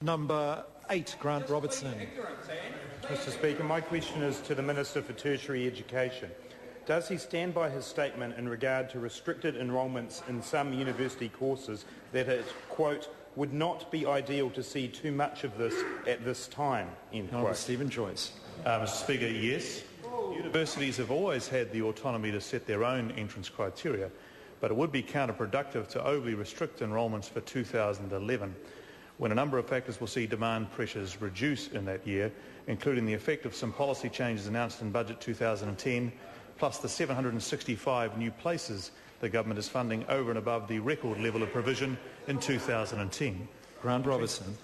Number 8, Grant Robertson. Mr. Speaker, my question is to the Minister for Tertiary Education. Does he stand by his statement in regard to restricted enrolments in some university courses that it, quote, would not be ideal to see too much of this at this time, end quote? Stephen Joyce. Mr. Speaker, yes. Universities have always had the autonomy to set their own entrance criteria, but it would be counterproductive to overly restrict enrolments for 2011, when a number of factors will see demand pressures reduce in that year, including the effect of some policy changes announced in Budget 2010, plus the 765 new places the government is funding over and above the record level of provision in 2010. Grant Robertson.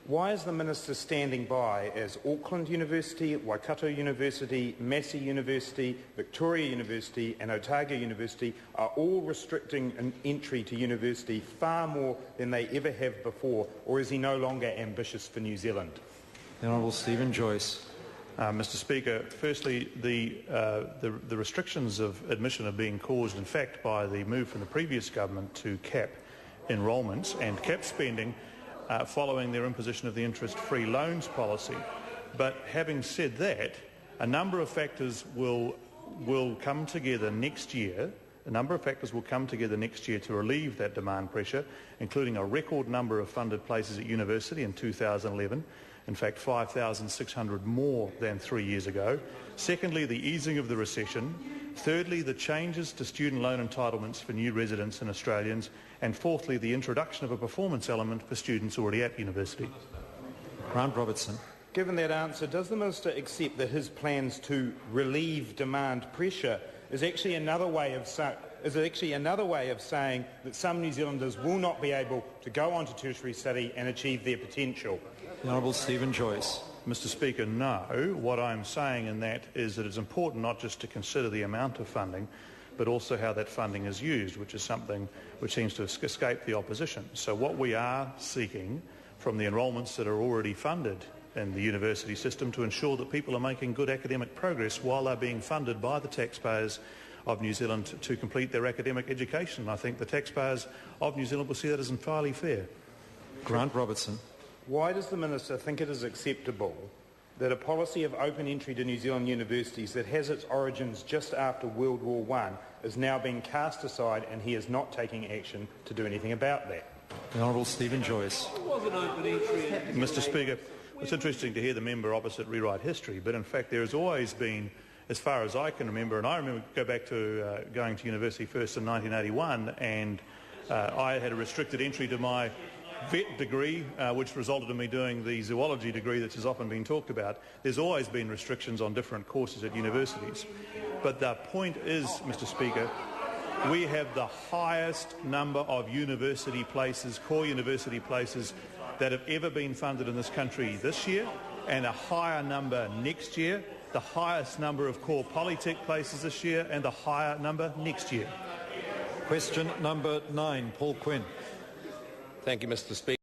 Why is the Minister standing by as Auckland University, Waikato University, Massey University, Victoria University and Otago University are all restricting an entry to university far more than they ever have before, or is he no longer ambitious for New Zealand? The Honourable Stephen Joyce. Mr. Speaker, firstly, the restrictions of admission are being caused, in fact, by the move from the previous government to cap enrolments and cap spending following their imposition of the interest-free loans policy. But having said that, a number of factors will come together next year. A number of factors will come together next year to relieve that demand pressure, including a record number of funded places at university in 2011. In fact, 5,600 more than 3 years ago. Secondly, the easing of the recession. Thirdly, the changes to student loan entitlements for new residents and Australians. And fourthly, the introduction of a performance element for students already at university. Grant Robertson. Given that answer, does the Minister accept that his plans to relieve demand pressure is actually another way of saying that some New Zealanders will not be able to go on to tertiary study and achieve their potential? The Honourable Stephen Joyce. Mr. Speaker, no. What I'm saying in that is that it's important not just to consider the amount of funding, but also how that funding is used, which is something which seems to escape the opposition. So what we are seeking from the enrolments that are already funded in the university system to ensure that people are making good academic progress while they're being funded by the taxpayers of New Zealand to complete their academic education. I think the taxpayers of New Zealand will see that as entirely fair. Grant Robertson. Why does the Minister think it is acceptable that a policy of open entry to New Zealand universities that has its origins just after World War I is now being cast aside and he is not taking action to do anything about that? The Honourable Stephen Joyce. Mr. Speaker, it's interesting to hear the member opposite rewrite history, but in fact there has always been, as far as I can remember, and I remember go back to going to university first in 1981, and I had a restricted entry to my vet degree, which resulted in me doing the zoology degree that has often been talked about. There's always been restrictions on different courses at universities. But the point is, Mr. Speaker, we have the highest number of university places, core university places, that have ever been funded in this country this year, and a higher number next year, the highest number of core polytech places this year, and a higher number next year. Question number 9, Paul Quinn. Thank you, Mr. Speaker.